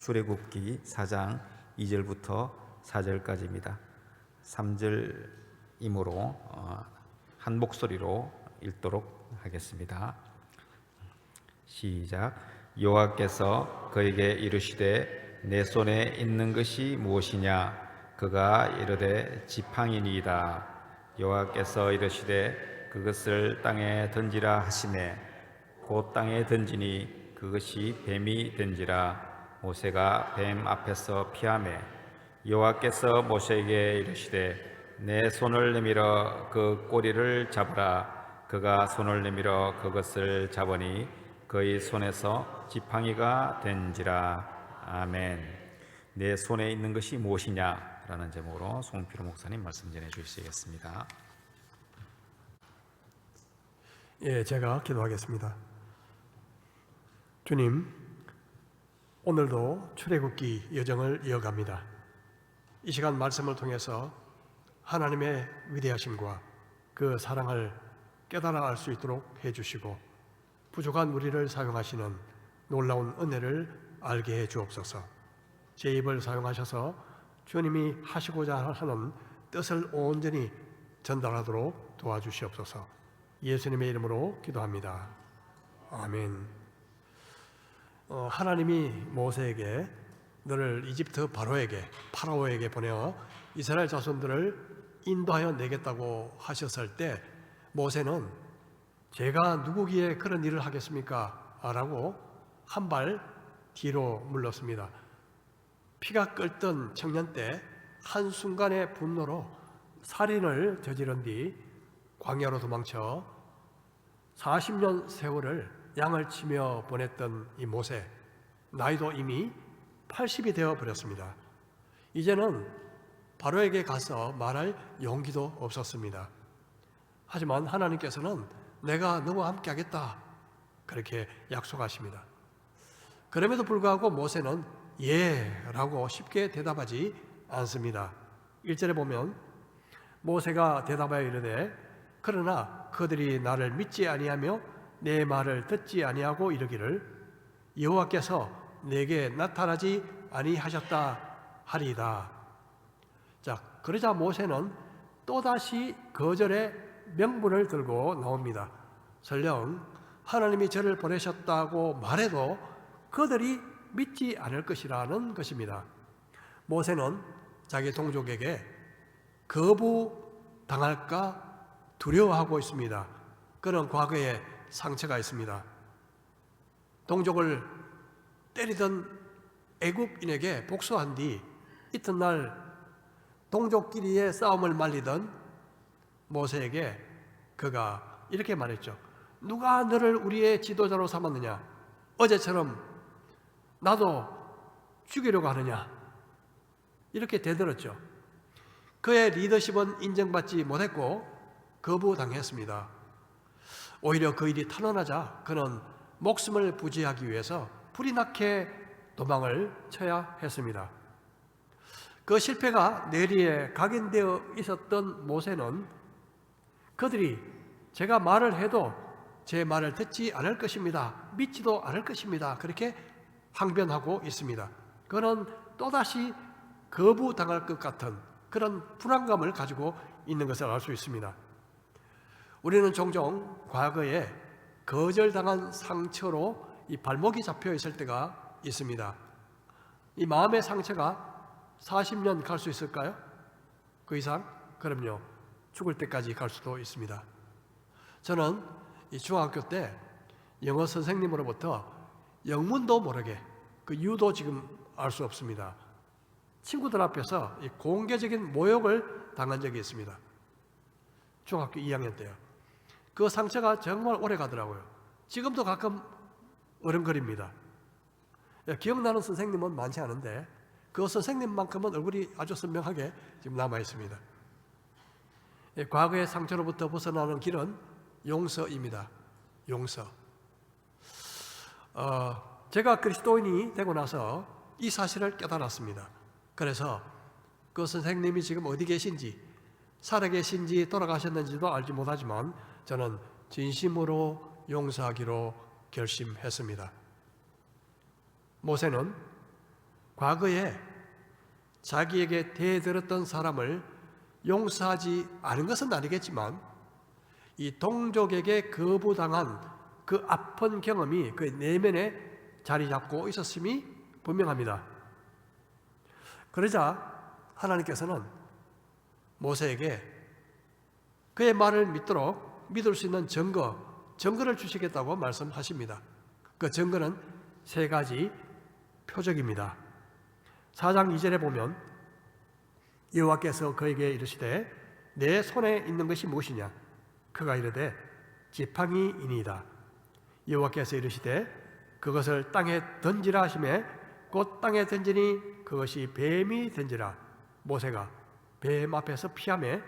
출애굽기 4장 2절부터 4절까지입니다. 3절이므로 한 목소리로 읽도록 하겠습니다. 시작. 여호와께서 그에게 이르시되 내 손에 있는 것이 무엇이냐? 그가 이르되 지팡이니이다. 여호와께서 이르시되 그것을 땅에 던지라 하시매 곧 땅에 던지니 그것이 뱀이 된지라. 모세가 뱀 앞에서 피하매 여호와께서 모세에게 이르시되 내 손을 내밀어 그 꼬리를 잡으라. 그가 손을 내밀어 그것을 잡으니 그의 손에서 지팡이가 된지라. 아멘. 내 손에 있는 것이 무엇이냐? 라는 제목으로 송필호 목사님 말씀 전해 주시겠습니다. 제가 기도하겠습니다. 주님, 오늘도 출애굽기 여정을 이어갑니다. 이 시간 말씀을 통해서 하나님의 위대하심과 그 사랑을 깨달아 알 수 있도록 해주시고 부족한 우리를 사용하시는 놀라운 은혜를 알게 해 주옵소서. 제 입을 사용하셔서 주님이 하시고자 하는 뜻을 온전히 전달하도록 도와주시옵소서. 예수님의 이름으로 기도합니다. 아멘. 하나님이 모세에게 너를 이집트 파라오에게 보내어 이스라엘 자손들을 인도하여 내겠다고 하셨을 때 모세는 제가 누구기에 그런 일을 하겠습니까? 라고 한 발 뒤로 물렀습니다. 피가 끓던 청년 때 한순간의 분노로 살인을 저지른 뒤 광야로 도망쳐 40년 세월을 양을 치며 보냈던 이 모세, 나이도 이미 80이 되어 버렸습니다. 이제는 바로에게 가서 말할 용기도 없었습니다. 하지만 하나님께서는 내가 너와 함께 하겠다 그렇게 약속하십니다. 그럼에도 불구하고 모세는 라고 쉽게 대답하지 않습니다. 1절에 보면 모세가 대답하여 이르되 그러나 그들이 나를 믿지 아니하며 내 말을 듣지 아니하고 이르기를 여호와께서 내게 나타나지 아니하셨다 하리이다. 자, 그러자 모세는 또다시 거절의 명분을 들고 나옵니다. 설령 하나님이 저를 보내셨다고 말해도 그들이 믿지 않을 것이라는 것입니다. 모세는 자기 동족에게 거부당할까 두려워하고 있습니다. 그는 과거에 상처가 있습니다. 동족을 때리던 애굽인에게 복수한 뒤 이튿날 동족끼리의 싸움을 말리던 모세에게 그가 이렇게 말했죠. 누가 너를 우리의 지도자로 삼았느냐? 어제처럼 나도 죽이려고 하느냐? 이렇게 대들었죠. 그의 리더십은 인정받지 못했고 거부당했습니다. 오히려 그 일이 탄원하자 그는 목숨을 부지하기 위해서 불이 나게 도망을 쳐야 했습니다. 그 실패가 내리에 각인되어 있었던 모세는 그들이 제가 말을 해도 제 말을 듣지 않을 것입니다. 믿지도 않을 것입니다. 그렇게 항변하고 있습니다. 그는 또다시 거부당할 것 같은 그런 불안감을 가지고 있는 것을 알 수 있습니다. 우리는 종종 과거에 거절당한 상처로 이 발목이 잡혀 있을 때가 있습니다. 이 마음의 상처가 40년 갈 수 있을까요? 그 이상? 그럼요. 죽을 때까지 갈 수도 있습니다. 저는 이 중학교 때 영어 선생님으로부터 영문도 모르게 그 이유도 지금 알 수 없습니다. 친구들 앞에서 이 공개적인 모욕을 당한 적이 있습니다. 중학교 2학년 때요. 그 상처가 정말 오래 가더라고요. 지금도 가끔 어른거립니다. 기억나는 선생님은 많지 않은데 그 선생님만큼은 얼굴이 아주 선명하게 지금 남아 있습니다. 과거의 상처로부터 벗어나는 길은 용서입니다. 용서. 제가 그리스도인이 되고 나서 이 사실을 깨달았습니다. 그래서 그 선생님이 지금 어디 계신지, 살아계신지 돌아가셨는지도 알지 못하지만 저는 진심으로 용서하기로 결심했습니다. 모세는 과거에 자기에게 대들었던 사람을 용서하지 않은 것은 아니겠지만 이 동족에게 거부당한 그 아픈 경험이 그 내면에 자리 잡고 있었음이 분명합니다. 그러자 하나님께서는 모세에게 그의 말을 믿도록 믿을 수 있는 증거를 주시겠다고 말씀하십니다. 그 증거는 세 가지 표적입니다. 4장 2절에 보면 여호와께서 그에게 이르시되 내 손에 있는 것이 무엇이냐? 그가 이르되 지팡이이니이다. 여호와께서 이르시되 그것을 땅에 던지라 하시매 곧 땅에 던지니 그것이 뱀이 된지라. 모세가 뱀 앞에서 피하매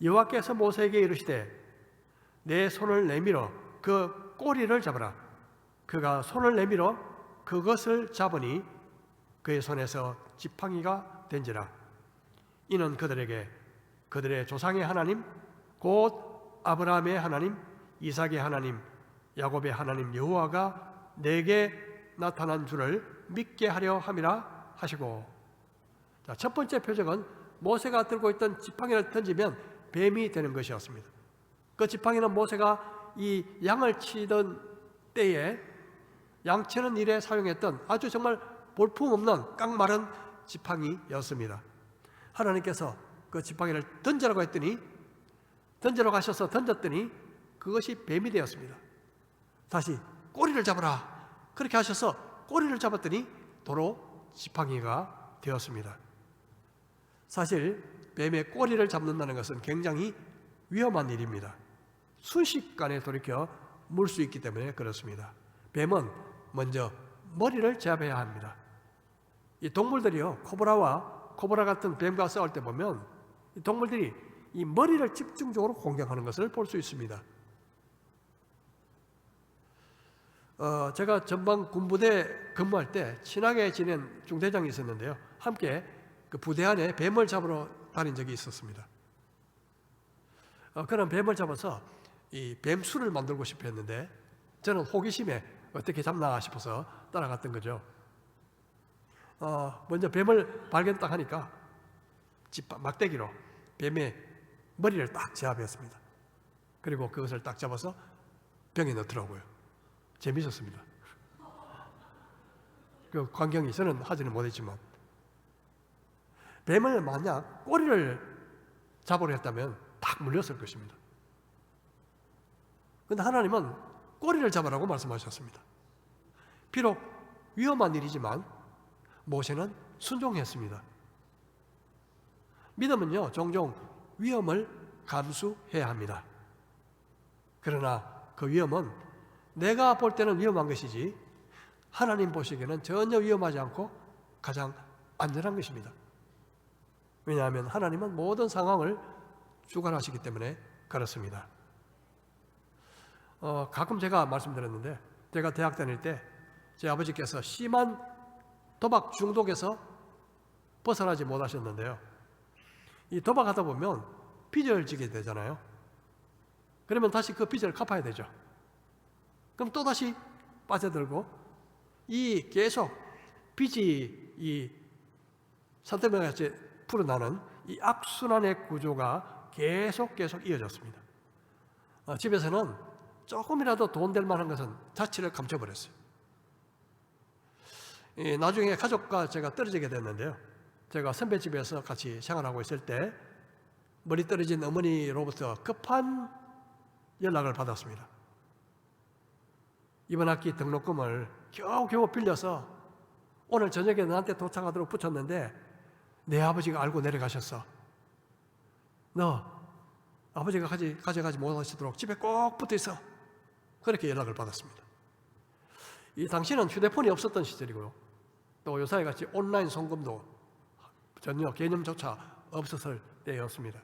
여호와께서 모세에게 이르시되 내 손을 내밀어 그 꼬리를 잡으라. 그가 손을 내밀어 그것을 잡으니 그의 손에서 지팡이가 된지라. 이는 그들에게 그들의 조상의 하나님 곧 아브라함의 하나님, 이삭의 하나님, 야곱의 하나님 여호와가 내게 나타난 줄을 믿게 하려 함이라 하시고. 자, 첫 번째 표적은 모세가 들고 있던 지팡이를 던지면 뱀이 되는 것이었습니다. 그 지팡이는 모세가 이 양을 치던 때에 양치는 일에 사용했던 아주 정말 볼품없는 깡마른 지팡이였습니다. 하나님께서 그 지팡이를 던지라고 했더니 던지러 가셔서 던졌더니 그것이 뱀이 되었습니다. 다시 꼬리를 잡아라 그렇게 하셔서 꼬리를 잡았더니 도로 지팡이가 되었습니다. 사실 뱀의 꼬리를 잡는다는 것은 굉장히 위험한 일입니다. 순식간에 돌이켜 물 수 있기 때문에 그렇습니다. 뱀은 먼저 머리를 제압해야 합니다. 이 동물들이요, 코브라 같은 뱀과 싸울 때 보면 이 동물들이 이 머리를 집중적으로 공격하는 것을 볼 수 있습니다. 제가 전방 군부대 근무할 때 친하게 지낸 중대장이 있었는데요. 함께 그 부대 안에 뱀을 잡으러 다닌 적이 있었습니다. 그런 뱀을 잡아서 이 뱀술을 만들고 싶어 했는데 저는 호기심에 어떻게 잡나 싶어서 따라갔던 거죠. 먼저 뱀을 발견 딱 하니까 막대기로 뱀의 머리를 딱 제압했습니다. 그리고 그것을 딱 잡아서 병에 넣더라고요. 재밌었습니다. 그 광경이 저는 하지는 못했지만 뱀을 만약 꼬리를 잡으려 했다면 딱 물렸을 것입니다. 그런데 하나님은 꼬리를 잡으라고 말씀하셨습니다. 비록 위험한 일이지만 모세는 순종했습니다. 믿음은요, 종종 위험을 감수해야 합니다. 그러나 그 위험은 내가 볼 때는 위험한 것이지 하나님 보시기에는 전혀 위험하지 않고 가장 안전한 것입니다. 왜냐하면 하나님은 모든 상황을 주관하시기 때문에 그렇습니다. 가끔 제가 말씀드렸는데 제가 대학 다닐 때 제 아버지께서 심한 도박 중독에서 벗어나지 못하셨는데요. 이 도박하다 보면 빚을 지게 되잖아요. 그러면 다시 그 빚을 갚아야 되죠. 그럼 또다시 빠져들고 이 계속 빚이 이 산더미같이 풀어나는 이 악순환의 구조가 계속 이어졌습니다. 집에서는 조금이라도 돈 될 만한 것은 자취를 감춰버렸어요. 나중에 가족과 제가 떨어지게 됐는데요. 제가 선배 집에서 같이 생활하고 있을 때 머리 떨어진 어머니로부터 급한 연락을 받았습니다. 이번 학기 등록금을 겨우겨우 빌려서 오늘 저녁에 너한테 도착하도록 붙였는데 내 아버지가 알고 내려가셨어. 너 아버지가 가져가지 못하시도록 집에 꼭 붙어 있어. 그렇게 연락을 받았습니다. 이 당시는 휴대폰이 없었던 시절이고요. 또 요사이 같이 온라인 송금도 전혀 개념조차 없었을 때였습니다.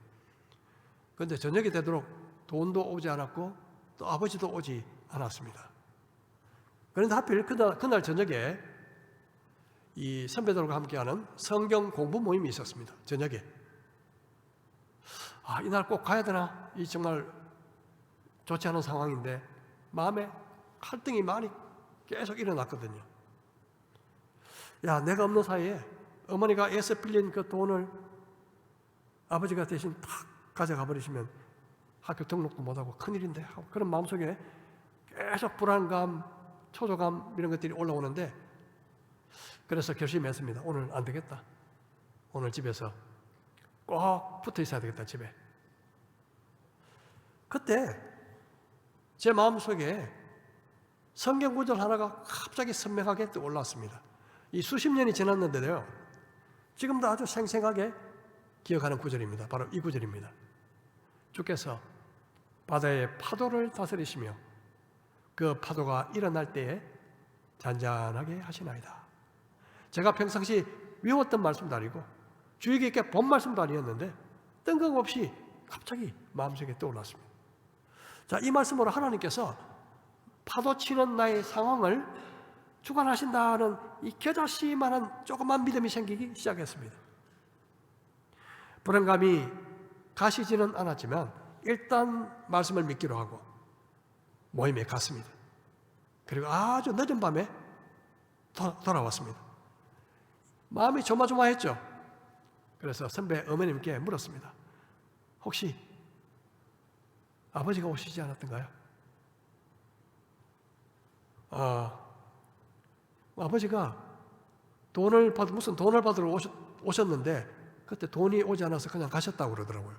그런데 저녁이 되도록 돈도 오지 않았고 또 아버지도 오지 않았습니다. 그런데 하필 그날 저녁에 이 선배들과 함께하는 성경 공부 모임이 있었습니다. 저녁에. 이날 꼭 가야 되나? 이 정말 좋지 않은 상황인데 마음에 갈등이 많이 계속 일어났거든요. 야, 내가 없는 사이에 어머니가 애써 빌린 그 돈을 아버지가 대신 탁 가져가 버리시면 학교 등록도 못하고 큰일인데 하고 그런 마음속에 계속 불안감, 초조감 이런 것들이 올라오는데 그래서 결심했습니다. 오늘 안 되겠다. 오늘 집에서 꼭 붙어 있어야 되겠다, 집에. 그때 제 마음속에 성경 구절 하나가 갑자기 선명하게 떠올랐습니다. 이 수십 년이 지났는데도요, 지금도 아주 생생하게 기억하는 구절입니다. 바로 이 구절입니다. 주께서 바다의 파도를 다스리시며 그 파도가 일어날 때에 잔잔하게 하시나이다. 제가 평상시 외웠던 말씀도 아니고 주의 깊게 본 말씀도 아니었는데 뜬금없이 갑자기 마음속에 떠올랐습니다. 자, 이 말씀으로 하나님께서 파도 치는 나의 상황을 주관하신다는 이 겨자씨만한 조그만 믿음이 생기기 시작했습니다. 불안감이 가시지는 않았지만 일단 말씀을 믿기로 하고 모임에 갔습니다. 그리고 아주 늦은 밤에 돌아왔습니다. 마음이 조마조마했죠. 그래서 선배 어머님께 물었습니다. 혹시 아버지가 오시지 않았던가요? 아버지가 무슨 돈을 받으러 오셨는데 그때 돈이 오지 않아서 그냥 가셨다고 그러더라고요.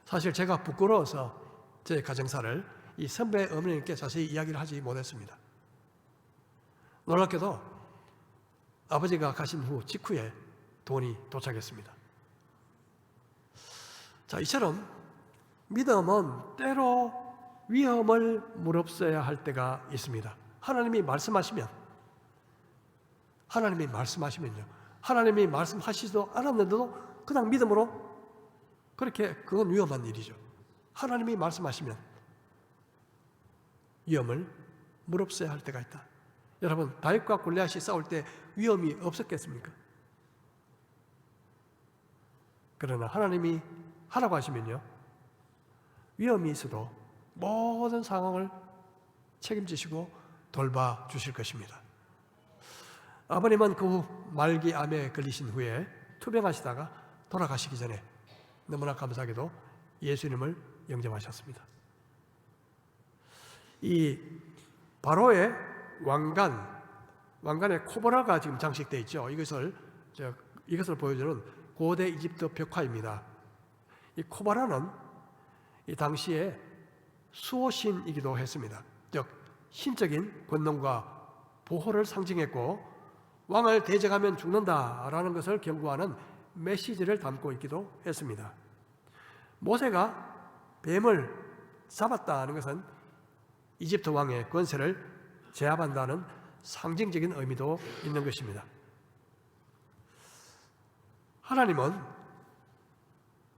사실 제가 부끄러워서 제 가정사를 이 선배 어머님께 자세히 이야기를 하지 못했습니다. 놀랍게도 아버지가 가신 후 직후에 돈이 도착했습니다. 자, 이처럼 믿음은 때로 위험을 무릅써야 할 때가 있습니다. 하나님이 말씀하시면요, 하나님이 말씀하시지도 않았는데도 그냥 믿음으로 그렇게 그건 위험한 일이죠. 하나님이 말씀하시면 위험을 무릅써야 할 때가 있다. 여러분, 다윗과 골리앗이 싸울 때 위험이 없었겠습니까? 그러나 하나님이 하라고 하시면요, 위험이 있어도 모든 상황을 책임지시고 돌봐주실 것입니다. 아버님은 그 후 말기암에 걸리신 후에 투병하시다가 돌아가시기 전에 너무나 감사하게도 예수님을 영접하셨습니다. 이 바로의 왕관에 코브라가 지금 장식되어 있죠. 이것을 보여주는 고대 이집트 벽화입니다. 이 코브라는 이 당시에 수호신이기도 했습니다. 즉 신적인 권능과 보호를 상징했고 왕을 대적하면 죽는다라는 것을 경고하는 메시지를 담고 있기도 했습니다. 모세가 뱀을 잡았다는 것은 이집트 왕의 권세를 제압한다는 상징적인 의미도 있는 것입니다. 하나님은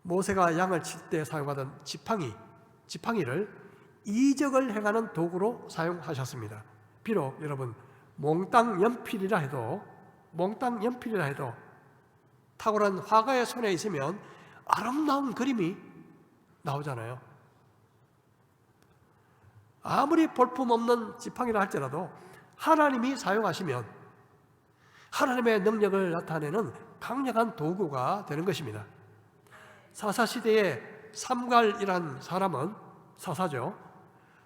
모세가 양을 칠 때 사용하던 지팡이를 이적을 행하는 도구로 사용하셨습니다. 비록 여러분 몽땅 연필이라 해도 탁월한 화가의 손에 있으면 아름다운 그림이 나오잖아요. 아무리 볼품없는 지팡이라 할지라도 하나님이 사용하시면 하나님의 능력을 나타내는 강력한 도구가 되는 것입니다. 사사시대의 삼갈이란 사람은 사사죠.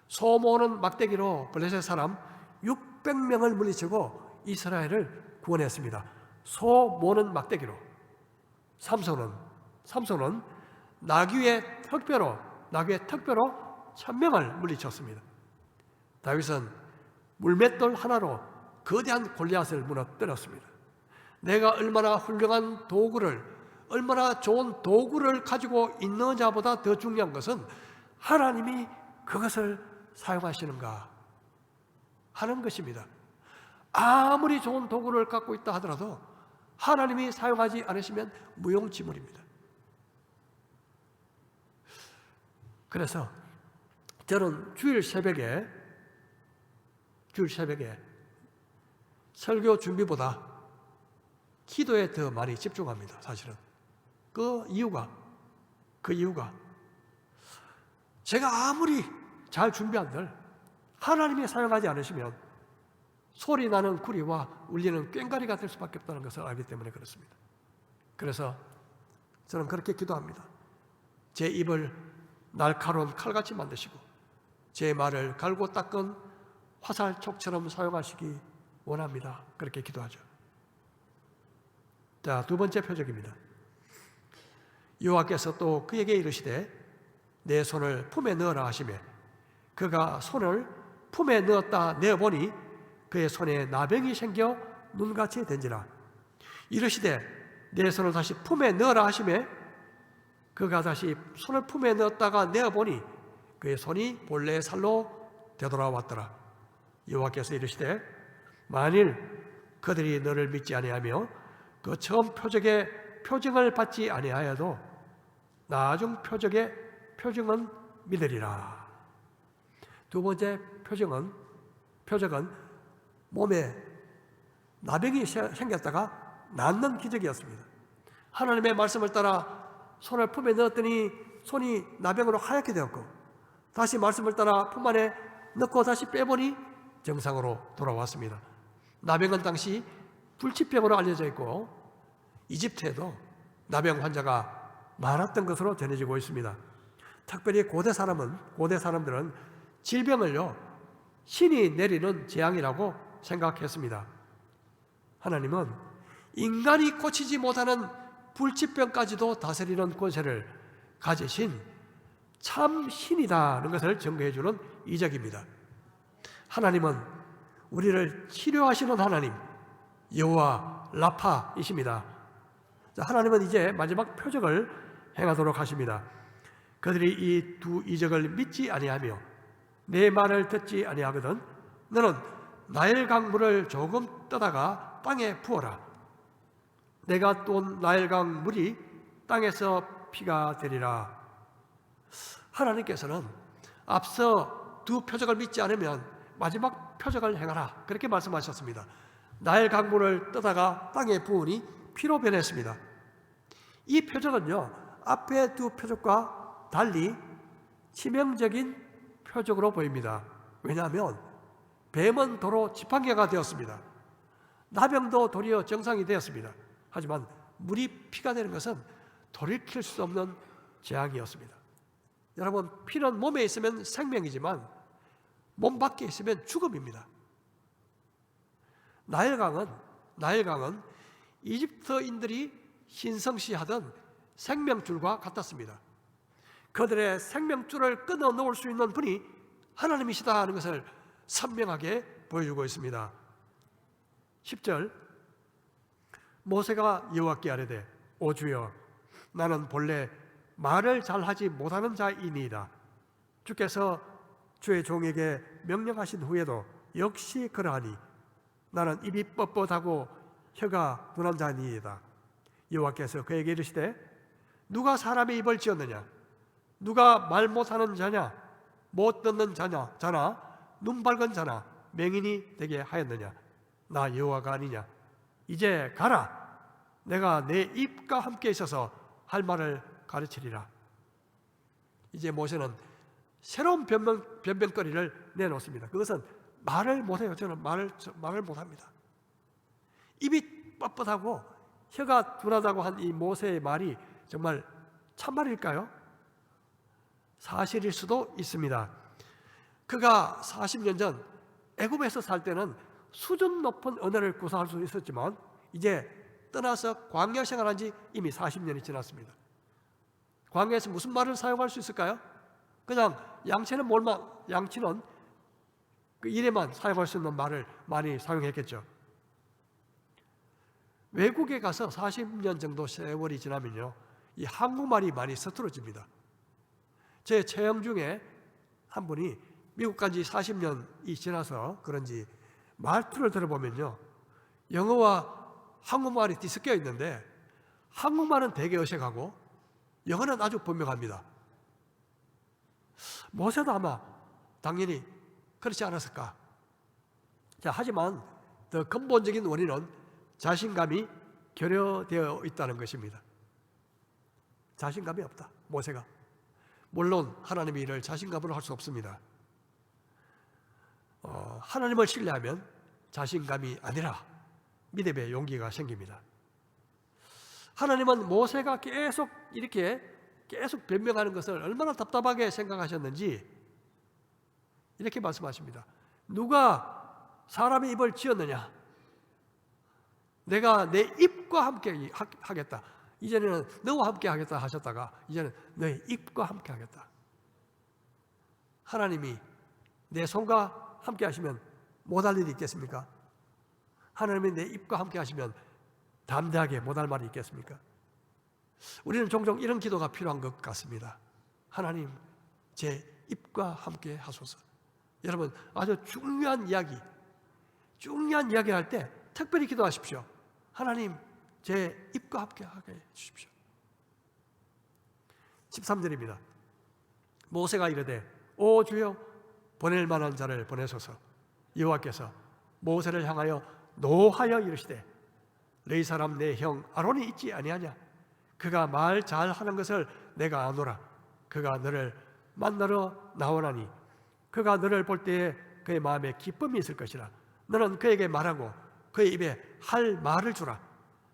소 모는 막대기로 블레셋 사람 600명을 물리치고 이스라엘을 구원했습니다. 소 모는 막대기로. 삼손은 나귀의 턱뼈로 1000명을 물리쳤습니다. 다윗은 물맷돌 하나로 거대한 골리앗을 무너뜨렸습니다. 내가 얼마나 훌륭한 얼마나 좋은 도구를 가지고 있는 자보다 더 중요한 것은 하나님이 그것을 사용하시는가 하는 것입니다. 아무리 좋은 도구를 갖고 있다 하더라도 하나님이 사용하지 않으시면 무용지물입니다. 그래서 저는 주일 새벽에 설교 준비보다 기도에 더 많이 집중합니다. 사실은 그 이유가 제가 아무리 잘 준비한들 하나님이 사용하지 않으시면 소리 나는 구리와 울리는 꽹과리가 될 수밖에 없다는 것을 알기 때문에 그렇습니다. 그래서 저는 그렇게 기도합니다. 제 입을 날카로운 칼같이 만드시고 제 말을 갈고 닦은 화살촉처럼 사용하시기 원합니다. 그렇게 기도하죠. 자, 두 번째 표적입니다. 여호와께서 또 그에게 이르시되 내 손을 품에 넣으라 하시매 그가 손을 품에 넣었다 내어보니 그의 손에 나병이 생겨 눈같이 된지라. 이르시되 내 손을 다시 품에 넣으라 하시매 그가 다시 손을 품에 넣었다가 내어보니 그의 손이 본래의 살로 되돌아왔더라. 여호와께서 이르시되 만일 그들이 너를 믿지 아니하며 그 처음 표적의 표징을 받지 아니하여도 나중 표적의 표징은 믿으리라. 두 번째 표적은 몸에 나병이 생겼다가 낫는 기적이었습니다. 하나님의 말씀을 따라 손을 품에 넣었더니 손이 나병으로 하얗게 되었고 다시 말씀을 따라 품 안에 넣고 다시 빼보니 정상으로 돌아왔습니다. 나병은 당시 불치병으로 알려져 있고 이집트에도 나병 환자가 많았던 것으로 전해지고 있습니다. 특별히 고대 사람들은 질병을요 신이 내리는 재앙이라고 생각했습니다. 하나님은 인간이 고치지 못하는 불치병까지도 다스리는 권세를 가지신 참 신이다는 것을 증거해 주는 이적입니다. 하나님은 우리를 치료하시는 하나님, 여호와 라파이십니다. 하나님은 이제 마지막 표적을 행하도록 하십니다. 그들이 이 두 이적을 믿지 아니하며 내 말을 듣지 아니하거든 너는 나일 강물을 조금 떠다가 땅에 부어라. 내가 쏜 나일강 물이 땅에서 피가 되리라. 하나님께서는 앞서 두 표적을 믿지 않으면 마지막 표적을 행하라 그렇게 말씀하셨습니다. 나일강 물을 떠다가 땅에 부으니 피로 변했습니다. 이 표적은요 앞에 두 표적과 달리 치명적인 표적으로 보입니다. 왜냐하면 뱀은 도로 지팡이가 되었습니다. 나병도 도리어 정상이 되었습니다. 하지만 물이 피가 되는 것은 돌이킬 수 없는 재앙이었습니다. 여러분, 피는 몸에 있으면 생명이지만 몸 밖에 있으면 죽음입니다. 나일강은 이집트인들이 신성시하던 생명줄과 같았습니다. 그들의 생명줄을 끊어 놓을 수 있는 분이 하나님이시다 하는 것을 선명하게 보여주고 있습니다. 10절 모세가 여호와께 아뢰되 오 주여 나는 본래 말을 잘하지 못하는 자이니이다. 주께서 주의 종에게 명령하신 후에도 역시 그러하니 나는 입이 뻣뻣하고 혀가 둔한 자니이다. 여호와께서 그에게 이르시되 누가 사람의 입을 지었느냐? 누가 말 못하는 자냐? 못 듣는 자나 눈 밝은 자나 맹인이 되게 하였느냐? 나 여호와가 아니냐? 이제 가라. 내가 내 입과 함께 있어서 할 말을 가르치리라. 이제 모세는 새로운 변명거리를 내놓습니다. 그것은 말을 못해요. 저는 말을 못합니다. 입이 뻣뻣하고 혀가 둔하다고 한 이 모세의 말이 정말 참말일까요? 사실일 수도 있습니다. 그가 40년 전 애굽에서 살 때는 수준 높은 언어를 구사할 수 있었지만 이제 떠나서 광야 생활한 지 이미 40년이 지났습니다. 광야에서 무슨 말을 사용할 수 있을까요? 그냥 양치는 그 일에만 사용할 수 있는 말을 많이 사용했겠죠. 외국에 가서 40년 정도 세월이 지나면요, 이 한국말이 많이 서툴어집니다. 제 체험 중에 한 분이 미국 간 지 40년이 지나서 그런지 말투를 들어보면요, 영어와 한국말이 뒤섞여 있는데 한국말은 되게 어색하고 영어는 아주 분명합니다. 모세도 아마 당연히 그렇지 않았을까. 자, 하지만 더 근본적인 원인은 자신감이 결여되어 있다는 것입니다. 자신감이 없다, 모세가. 물론 하나님의 일을 자신감으로 할 수 없습니다. 하나님을 신뢰하면 자신감이 아니라 믿음의 용기가 생깁니다. 하나님은 모세가 계속 변명하는 것을 얼마나 답답하게 생각하셨는지 이렇게 말씀하십니다. 누가 사람의 입을 지었느냐? 내가 내 입과 함께 하겠다. 이전에는 너와 함께 하겠다 하셨다가 이제는 너의 입과 함께 하겠다. 하나님이 내 손과 함께 하시면 못할 일이 있겠습니까? 하나님이 내 입과 함께 하시면 담대하게 못할 말이 있겠습니까? 우리는 종종 이런 기도가 필요한 것 같습니다. 하나님, 제 입과 함께 하소서. 여러분, 아주 중요한 이야기 할 때 특별히 기도하십시오. 하나님, 제 입과 함께 하게 해주십시오. 13절입니다. 모세가 이르되 오 주여 보낼 만한 자를 보내소서. 여호와께서 모세를 향하여 노하여 이르시되 너희 사람 내 형 아론이 있지 아니하냐? 그가 말 잘하는 것을 내가 아노라. 그가 너를 만나러 나오나니 그가 너를 볼 때에 그의 마음에 기쁨이 있을 것이라. 너는 그에게 말하고 그의 입에 할 말을 주라.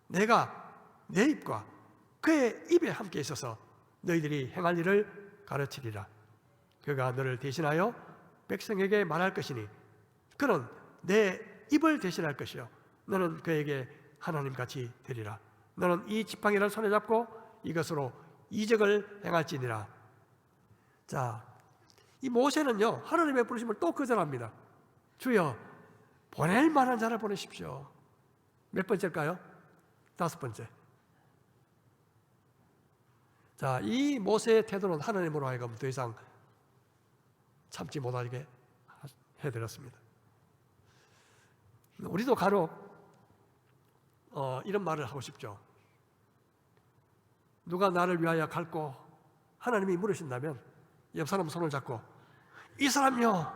내가 내 입과 그의 입에 함께 있어서 너희들이 행할 일을 가르치리라. 그가 너를 대신하여 백성에게 말할 것이니 그는 내 입을 대신할 것이요 너는 그에게 하나님같이 되리라. 너는 이 지팡이를 손에 잡고 이것으로 이적을 행할지니라. 자, 이 모세는요 하나님의 부르심을 또 거절합니다. 주여 보낼 만한 자를 보내십시오. 몇 번째일까요? 5번째. 자, 이 모세의 태도는 하나님으로 하여금 더 이상 참지 못하게 해드렸습니다. 우리도 간혹 이런 말을 하고 싶죠. 누가 나를 위하여 갈고 하나님이 물으신다면 옆 사람 손을 잡고 이 사람요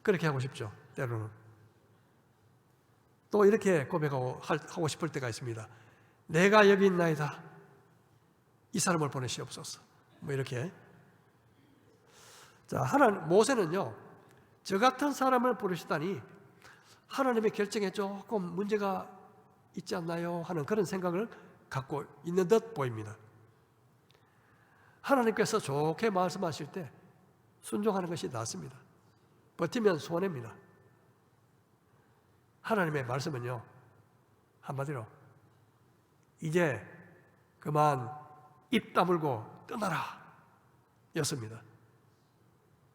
그렇게 하고 싶죠. 때로는 또 이렇게 고백하고 싶을 때가 있습니다. 내가 여기 있나이다. 이 사람을 보내시옵소서. 뭐 이렇게. 자, 모세는요 저 같은 사람을 부르시다니 하나님의 결정에 조금 문제가 있지 않나요? 하는 그런 생각을 갖고 있는 듯 보입니다. 하나님께서 좋게 말씀하실 때 순종하는 것이 낫습니다. 버티면 손해입니다. 하나님의 말씀은요 한마디로 이제 그만 입 다물고 떠나라 였습니다.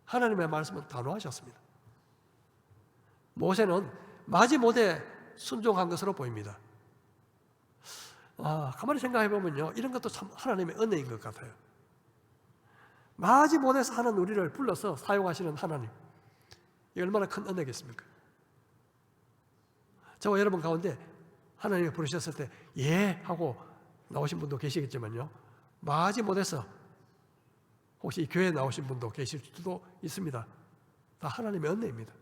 하나님의 말씀은 단호하셨습니다. 모세는 마지못해 순종한 것으로 보입니다. 가만히 생각해 보면요 이런 것도 참 하나님의 은혜인 것 같아요. 마지못해서 하는 우리를 불러서 사용하시는 하나님, 이 얼마나 큰 은혜겠습니까? 저와 여러분 가운데 하나님이 부르셨을 때 예 하고 나오신 분도 계시겠지만요 마지못해서 혹시 이 교회에 나오신 분도 계실 수도 있습니다. 다 하나님의 은혜입니다.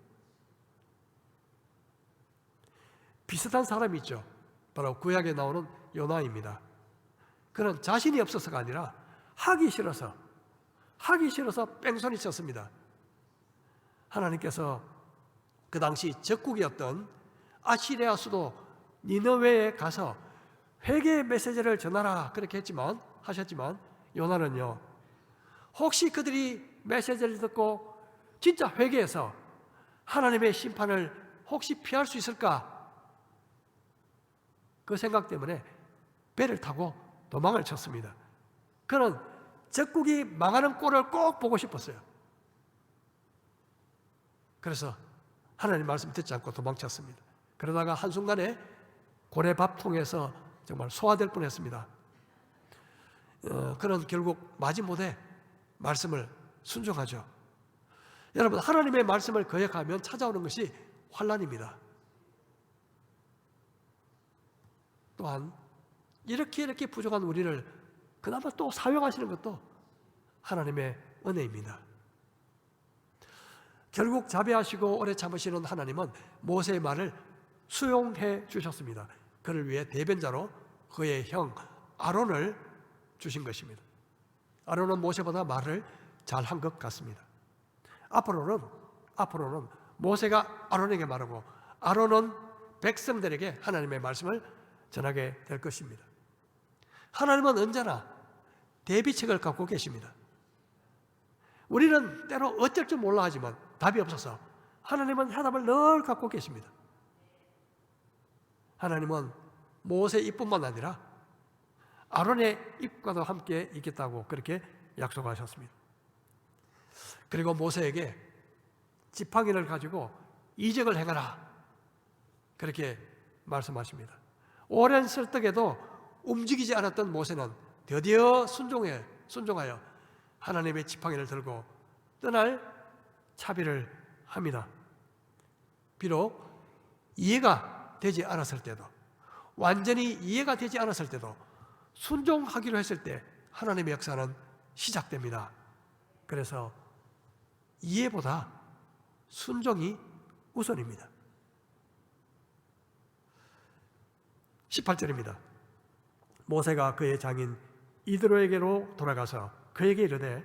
비슷한 사람이 있죠. 바로 구약에 나오는 요나입니다. 그는 자신이 없어서가 아니라 하기 싫어서 뺑소니 쳤습니다. 하나님께서 그 당시 적국이었던 아시리아 수도 니느웨에 가서 회개의 메시지를 전하라 그렇게 하셨지만 요나는요 혹시 그들이 메시지를 듣고 진짜 회개해서 하나님의 심판을 혹시 피할 수 있을까? 그 생각 때문에 배를 타고 도망을 쳤습니다. 그는 적국이 망하는 꼴을 꼭 보고 싶었어요. 그래서 하나님 말씀 듣지 않고 도망쳤습니다. 그러다가 한순간에 고래밥통에서 정말 소화될 뻔했습니다. 그는 결국 마지못해 말씀을 순종하죠. 여러분, 하나님의 말씀을 거역하면 찾아오는 것이 환난입니다. 또한 이렇게 부족한 우리를 그나마 또 사용하시는 것도 하나님의 은혜입니다. 결국 자비하시고 오래 참으시는 하나님은 모세의 말을 수용해 주셨습니다. 그를 위해 대변자로 그의 형 아론을 주신 것입니다. 아론은 모세보다 말을 잘한 것 같습니다. 앞으로는 모세가 아론에게 말하고 아론은 백성들에게 하나님의 말씀을 전하게 될 것입니다. 하나님은 언제나 대비책을 갖고 계십니다. 우리는 때로 어쩔 줄 몰라 하지만 답이 없어서 하나님은 해답을 늘 갖고 계십니다. 하나님은 모세 입뿐만 아니라 아론의 입과도 함께 있겠다고 그렇게 약속하셨습니다. 그리고 모세에게 지팡이를 가지고 이적을 행하라 그렇게 말씀하십니다. 오랜 설득에도 움직이지 않았던 모세는 드디어 순종하여 하나님의 지팡이를 들고 떠날 차비를 합니다. 비록 이해가 되지 않았을 때도, 완전히 이해가 되지 않았을 때도 순종하기로 했을 때 하나님의 역사는 시작됩니다. 그래서 이해보다 순종이 우선입니다. 18절입니다. 모세가 그의 장인 이드로에게로 돌아가서 그에게 이르되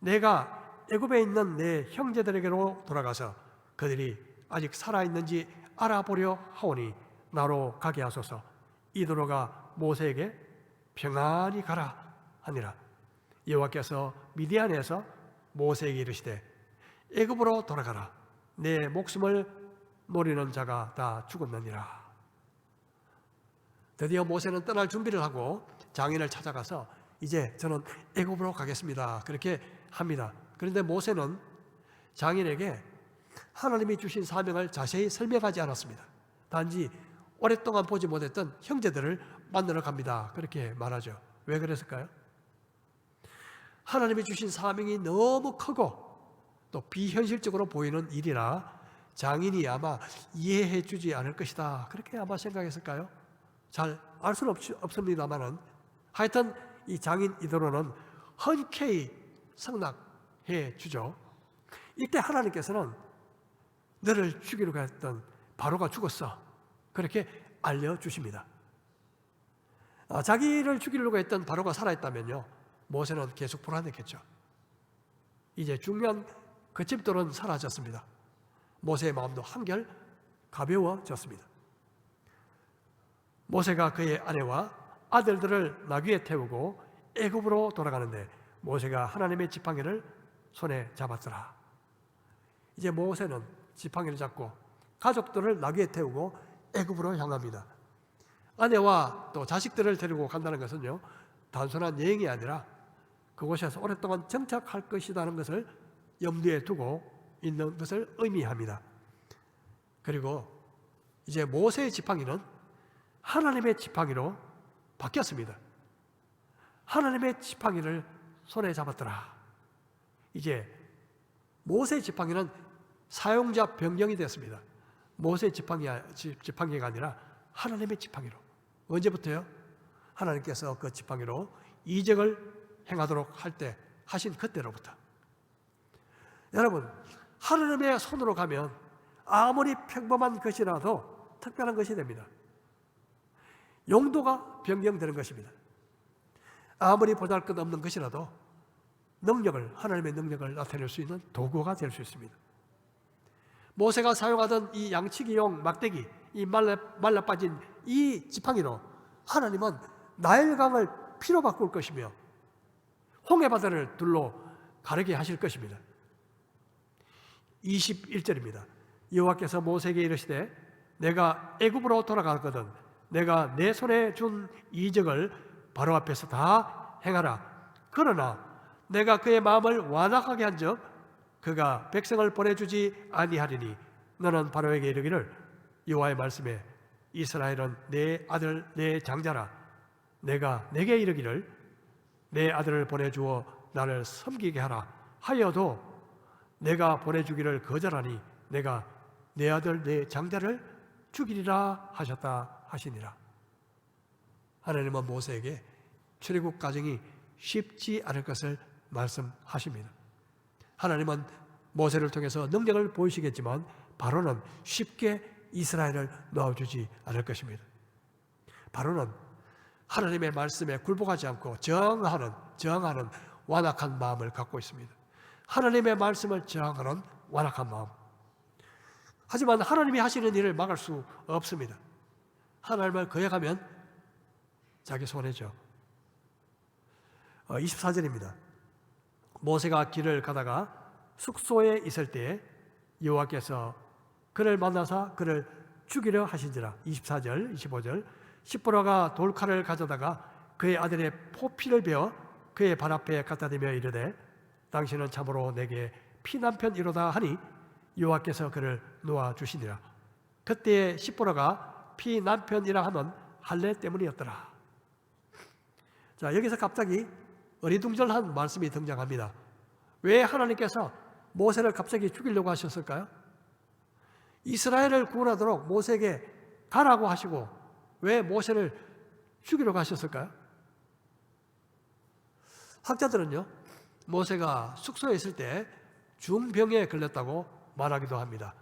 내가 애굽에 있는 내 형제들에게로 돌아가서 그들이 아직 살아있는지 알아보려 하오니 나로 가게 하소서. 이드로가 모세에게 평안히 가라 하니라. 여호와께서 미디안에서 모세에게 이르시되 애굽으로 돌아가라. 내 목숨을 노리는 자가 다 죽었느니라. 드디어 모세는 떠날 준비를 하고 장인을 찾아가서 이제 저는 애굽으로 가겠습니다 그렇게 합니다. 그런데 모세는 장인에게 하나님이 주신 사명을 자세히 설명하지 않았습니다. 단지 오랫동안 보지 못했던 형제들을 만나러 갑니다 그렇게 말하죠. 왜 그랬을까요? 하나님이 주신 사명이 너무 크고 또 비현실적으로 보이는 일이라 장인이 아마 이해해 주지 않을 것이다 그렇게 아마 생각했을까요? 잘 알 수는 없습니다만은 하여튼 이 장인 이드로는 흔쾌히 승낙해 주죠. 이때 하나님께서는 너를 죽이려고 했던 바로가 죽었어 그렇게 알려주십니다. 자기를 죽이려고 했던 바로가 살아있다면요 모세는 계속 불안했겠죠. 이제 중요한 거침돌은 사라졌습니다. 모세의 마음도 한결 가벼워졌습니다. 모세가 그의 아내와 아들들을 나귀에 태우고 애굽으로 돌아가는데 모세가 하나님의 지팡이를 손에 잡았더라. 이제 모세는 지팡이를 잡고 가족들을 나귀에 태우고 애굽으로 향합니다. 아내와 또 자식들을 데리고 간다는 것은요 단순한 여행이 아니라 그곳에서 오랫동안 정착할 것이라는 것을 염두에 두고 있는 것을 의미합니다. 그리고 이제 모세의 지팡이는 하나님의 지팡이로 바뀌었습니다. 하나님의 지팡이를 손에 잡았더라. 이제 모세의 지팡이는 사용자 변경이 되었습니다. 모세의 지팡이가 아니라 하나님의 지팡이로. 언제부터요? 하나님께서 그 지팡이로 이적을 행하도록 할 때 하신 그때로부터. 여러분, 하나님의 손으로 가면 아무리 평범한 것이라도 특별한 것이 됩니다. 용도가 변경되는 것입니다. 아무리 보잘것없는 것이라도 하나님의 능력을 나타낼 수 있는 도구가 될 수 있습니다. 모세가 사용하던 이 양치기용 막대기, 이 말라 빠진 이 지팡이로 하나님은 나일강을 피로 바꿀 것이며 홍해바다를 둘로 가르게 하실 것입니다. 21절입니다. 여호와께서 모세에게 이르시되 내가 애굽으로 돌아가거든 내가 내 손에 준 이적을 바로 앞에서 다 행하라. 그러나 내가 그의 마음을 완악하게 한즉 그가 백성을 보내주지 아니하리니 너는 바로에게 이르기를 여호와의 말씀에 이스라엘은 내 아들 내 장자라. 내가 내게 이르기를 내 아들을 보내주어 나를 섬기게 하라 하여도 내가 보내주기를 거절하니 내가 내 아들 내 장자를 죽이리라 하셨다 하시니라. 하나님은 모세에게 출애굽 과정이 쉽지 않을 것을 말씀하십니다. 하나님은 모세를 통해서 능력을 보이시겠지만 바로는 쉽게 이스라엘을 놓아주지 않을 것입니다. 바로는 하나님의 말씀에 굴복하지 않고 저항하는 완악한 마음을 갖고 있습니다. 하나님의 말씀을 저항하는 완악한 마음. 하지만 하나님이 하시는 일을 막을 수 없습니다. 하나님을 거역하면 자기 손해죠. 24절입니다. 모세가 길을 가다가 숙소에 있을 때에 여호와께서 그를 만나사 그를 죽이려 하신지라. 24절, 25절. 십보라가 돌칼을 가져다가 그의 아들의 포피를 베어 그의 발 앞에 갖다 대며 이르되 당신은 참으로 내게 피난편이로다 하니 여호와께서 그를 놓아 주시니라. 그때에 십보라가 피난편이라 하면 할례 때문이었더라. 자, 여기서 갑자기 어리둥절한 말씀이 등장합니다. 왜 하나님께서 모세를 갑자기 죽이려고 하셨을까요? 이스라엘을 구원하도록 모세에게 가라고 하시고 왜 모세를 죽이려고 하셨을까요? 학자들은요, 모세가 숙소에 있을 때 중병에 걸렸다고 말하기도 합니다.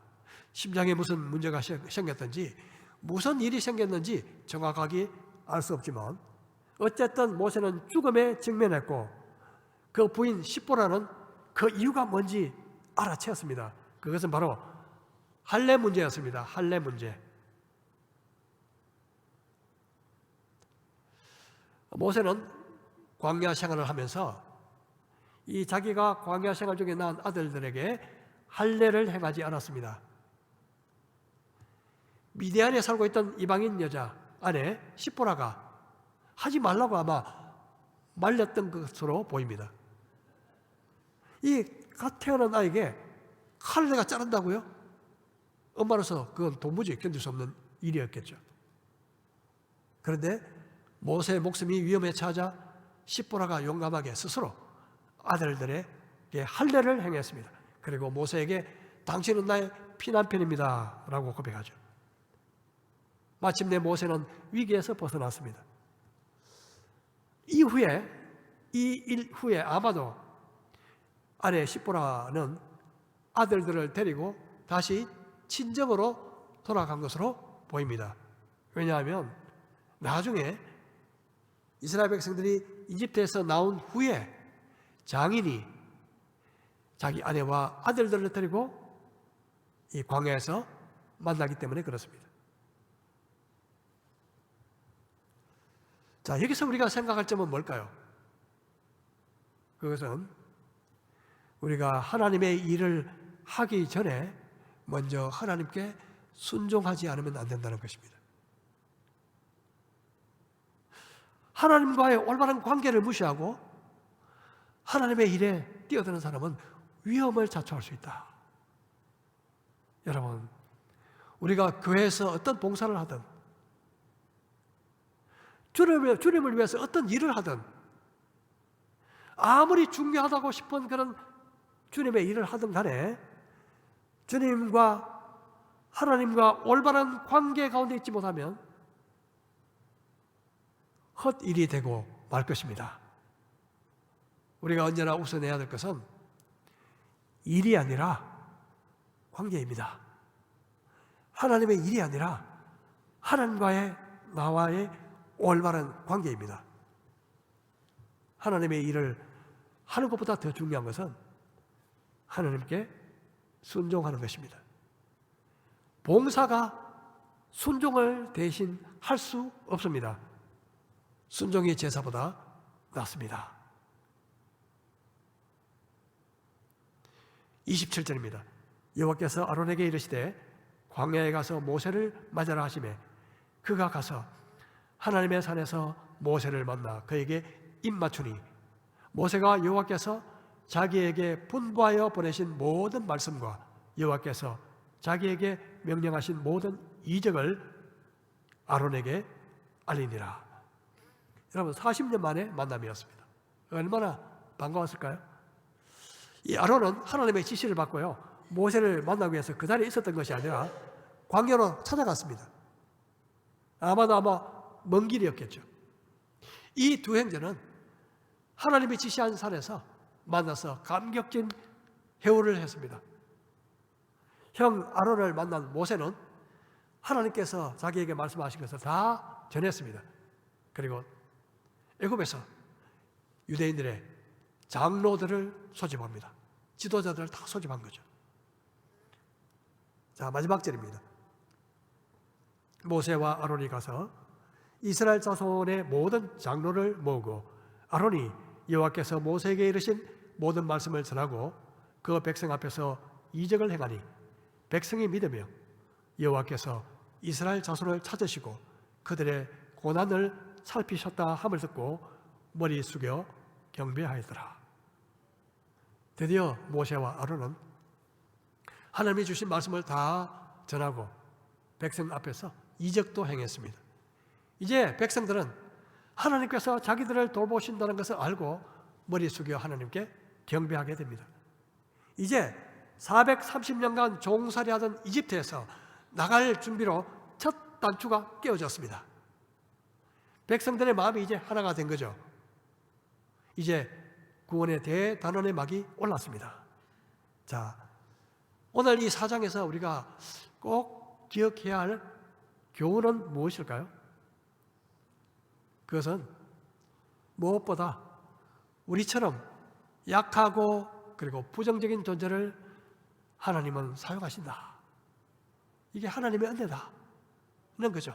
심장에 무슨 문제가 생겼든지 무슨 일이 생겼는지 정확하게 알 수 없지만 어쨌든 모세는 죽음에 직면했고 그 부인 십보라는 그 이유가 뭔지 알아채었습니다. 그것은 바로 할례 문제였습니다. 할례 문제. 모세는 광야 생활을 하면서 이 자기가 광야 생활 중에 낳은 아들들에게 할례를 행하지 않았습니다. 미디안에 살고 있던 이방인 여자 아내 십보라가 하지 말라고 아마 말렸던 것으로 보입니다. 이 갓 태어난 아이에게 할례가 자른다고요? 엄마로서 그건 도무지 견딜 수 없는 일이었겠죠. 그런데 모세의 목숨이 위험에 처하자 십보라가 용감하게 스스로 아들들에게 할례를 행했습니다. 그리고 모세에게 당신은 나의 피난편입니다 라고 고백하죠. 마침내 모세는 위기에서 벗어났습니다. 이 일 후에 아마도 아내 십보라는 아들들을 데리고 다시 친정으로 돌아간 것으로 보입니다. 왜냐하면 나중에 이스라엘 백성들이 이집트에서 나온 후에 장인이 자기 아내와 아들들을 데리고 이 광야에서 만나기 때문에 그렇습니다. 자, 여기서 우리가 생각할 점은 뭘까요? 그것은 우리가 하나님의 일을 하기 전에 먼저 하나님께 순종하지 않으면 안 된다는 것입니다. 하나님과의 올바른 관계를 무시하고 하나님의 일에 뛰어드는 사람은 위험을 자초할 수 있다. 여러분, 우리가 교회에서 어떤 봉사를 하든 주님을 위해서 어떤 일을 하든 아무리 중요하다고 싶은 그런 주님의 일을 하든 간에 주님과 하나님과 올바른 관계 가운데 있지 못하면 헛일이 되고 말 것입니다. 우리가 언제나 우선해야 될 것은 일이 아니라 관계입니다. 하나님의 일이 아니라 하나님과의 나와의 올바른 관계입니다. 하나님의 일을 하는 것보다 더 중요한 것은 하나님께 순종하는 것입니다. 봉사가 순종을 대신 할 수 없습니다. 순종이 제사보다 낫습니다. 27절입니다. 여호와께서 아론에게 이르시되 광야에 가서 모세를 맞아라 하시매 그가 가서 하나님의 산에서 모세를 만나 그에게 입맞추니 모세가 여호와께서 자기에게 분부하여 보내신 모든 말씀과 여호와께서 자기에게 명령하신 모든 이적을 아론에게 알리니라. 여러분, 40년 만에 만남이었습니다. 얼마나 반가웠을까요? 이 아론은 하나님의 지시를 받고요, 모세를 만나기 위해서 그 자리에 있었던 것이 아니라 광야로 찾아갔습니다. 아마 먼 길이었겠죠. 이 두 형제는 하나님이 지시한 산에서 만나서 감격진 회오를 했습니다. 형 아론을 만난 모세는 하나님께서 자기에게 말씀하신 것을 다 전했습니다. 그리고 애굽에서 유대인들의 장로들을 소집합니다. 지도자들을 다 소집한 거죠. 자, 마지막 절입니다. 모세와 아론이 가서 이스라엘 자손의 모든 장로를 모으고 아론이 여호와께서 모세에게 이르신 모든 말씀을 전하고 그 백성 앞에서 이적을 행하니 백성이 믿으며 여호와께서 이스라엘 자손을 찾으시고 그들의 고난을 살피셨다 함을 듣고 머리 숙여 경배하였더라. 드디어 모세와 아론은 하나님이 주신 말씀을 다 전하고 백성 앞에서 이적도 행했습니다. 이제 백성들은 하나님께서 자기들을 돌보신다는 것을 알고 머리 숙여 하나님께 경배하게 됩니다. 이제 430년간 종살이하던 이집트에서 나갈 준비로 첫 단추가 깨어졌습니다. 백성들의 마음이 이제 하나가 된 거죠. 이제 구원의 대단원의 막이 올랐습니다. 자, 오늘 이 4장에서 우리가 꼭 기억해야 할 교훈은 무엇일까요? 그것은 무엇보다 우리처럼 약하고 그리고 부정적인 존재를 하나님은 사용하신다. 이게 하나님의 은혜다. 는 거죠.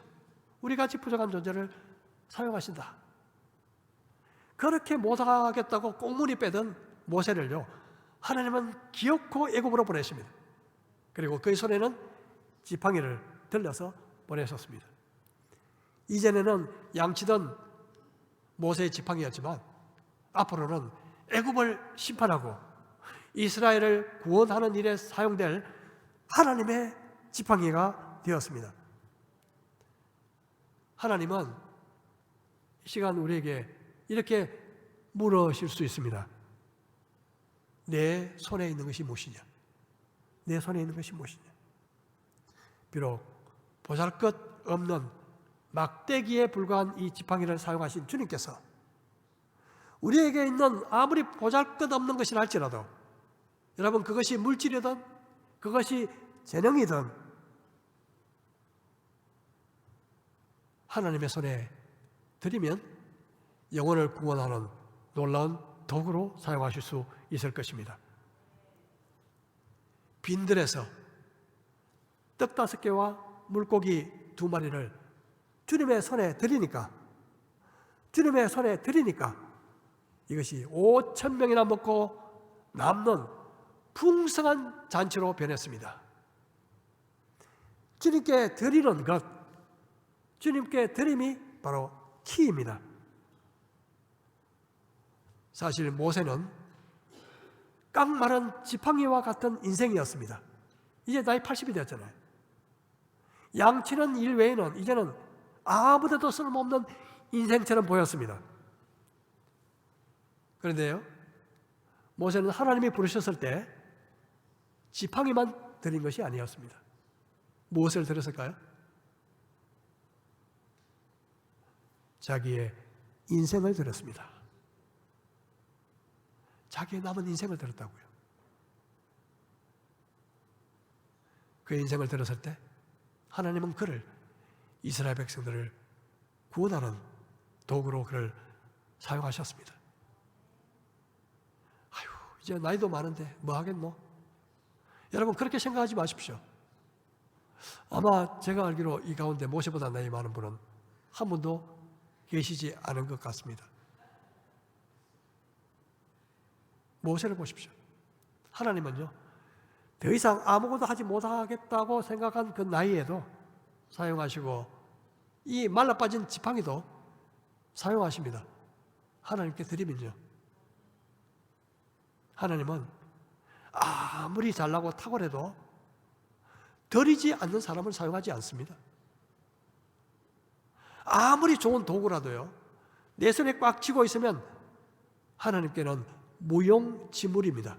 우리같이 부족한 존재를 사용하신다. 그렇게 못하겠다고 꽁무니 빼던 모세를요, 하나님은 기어코 애굽으로 보내십니다. 그리고 그의 손에는 지팡이를 들려서 보내셨습니다. 이전에는 양치던 모세의 지팡이였지만 앞으로는 애굽을 심판하고 이스라엘을 구원하는 일에 사용될 하나님의 지팡이가 되었습니다. 하나님은 이 시간 우리에게 이렇게 물으실 수 있습니다. 내 손에 있는 것이 무엇이냐? 내 손에 있는 것이 무엇이냐? 비록 보잘것없는 막대기에 불과한 이 지팡이를 사용하신 주님께서 우리에게 있는 아무리 보잘것없는 것이라 할지라도 여러분, 그것이 물질이든 그것이 재능이든 하나님의 손에 드리면 영혼을 구원하는 놀라운 도구로 사용하실 수 있을 것입니다. 빈들에서 떡 5개와 물고기 2마리를 주님의 손에 드리니까 이것이 5,000명이나 먹고 남는 풍성한 잔치로 변했습니다. 주님께 드리는 것, 주님께 드림이 바로 키입니다. 사실 모세는 깡마른 지팡이와 같은 인생이었습니다. 이제 나이 80이 되었잖아요. 양치는 일 외에는 이제는 아무데도 쓸모없는 인생처럼 보였습니다. 그런데요, 모세는 하나님이 부르셨을 때 지팡이만 드린 것이 아니었습니다. 무엇을 드렸을까요? 자기의 인생을 드렸습니다. 자기의 남은 인생을 드렸다고요. 그 인생을 드렸을 때 하나님은 그를, 이스라엘 백성들을 구원하는 도구로 그를 사용하셨습니다. 아유, 이제 나이도 많은데 뭐 하겠노? 여러분, 그렇게 생각하지 마십시오. 아마 제가 알기로 이 가운데 모세보다 나이 많은 분은 한 분도 계시지 않은 것 같습니다. 모세를 보십시오. 하나님은요, 더 이상 아무것도 하지 못하겠다고 생각한 그 나이에도 사용하시고 이 말라빠진 지팡이도 사용하십니다. 하나님께 드리면요, 하나님은 아무리 잘나고 탁월해도 드리지 않는 사람을 사용하지 않습니다. 아무리 좋은 도구라도요, 내 손에 꽉 쥐고 있으면 하나님께는 무용지물입니다.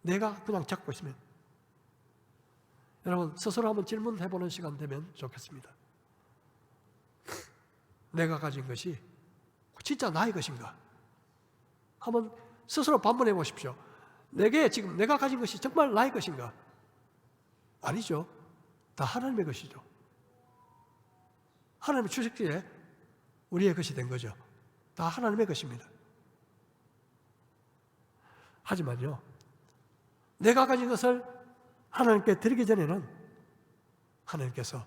내가 그냥 잡고 있으면. 여러분, 스스로 한번 질문해보는 시간 되면 좋겠습니다. 내가 가진 것이 진짜 나의 것인가? 한번 스스로 반문해 보십시오. 내게 지금 내가 가진 것이 정말 나의 것인가? 아니죠. 다 하나님의 것이죠. 하나님의 주셨기에 우리의 것이 된 거죠. 다 하나님의 것입니다. 하지만요, 내가 가진 것을 하나님께 드리기 전에는 하나님께서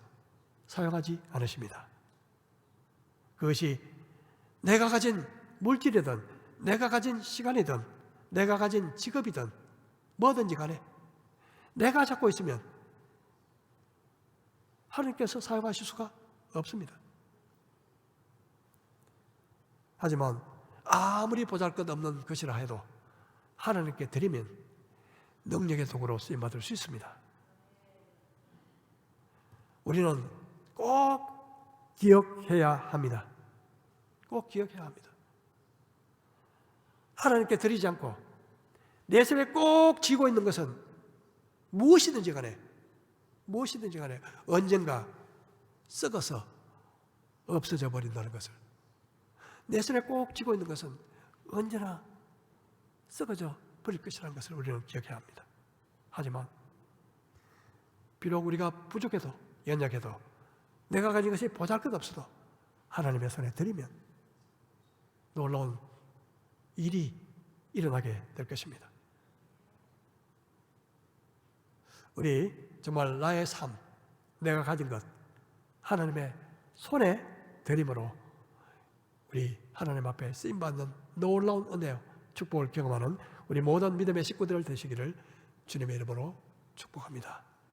사용하지 않으십니다. 그것이 내가 가진 물질이든 내가 가진 시간이든 내가 가진 직업이든 뭐든지 간에 내가 잡고 있으면 하나님께서 사용하실 수가 없습니다. 하지만 아무리 보잘것없는 것이라 해도 하나님께 드리면 능력의 도구로 쓰임받을 수 있습니다. 우리는 꼭 기억해야 합니다. 꼭 기억해야 합니다. 하나님께 드리지 않고 내 손에 꼭 쥐고 있는 것은 무엇이든지 간에 언젠가 썩어서 없어져 버린다는 것을, 내 손에 꼭 쥐고 있는 것은 언제나 썩어져 버릴 것이라는 것을 우리는 기억해야 합니다. 하지만 비록 우리가 부족해도 연약해도 내가 가진 것이 보잘것없어도 하나님의 손에 드리면 놀라운 일이 일어나게 될 것입니다. 우리 정말 나의 삶, 내가 가진 것 하나님의 손에 드림으로 우리 하나님 앞에 쓰임받는 놀라운 은혜와 축복을 경험하는 우리 모든 믿음의 식구들 되시기를 주님의 이름으로 축복합니다.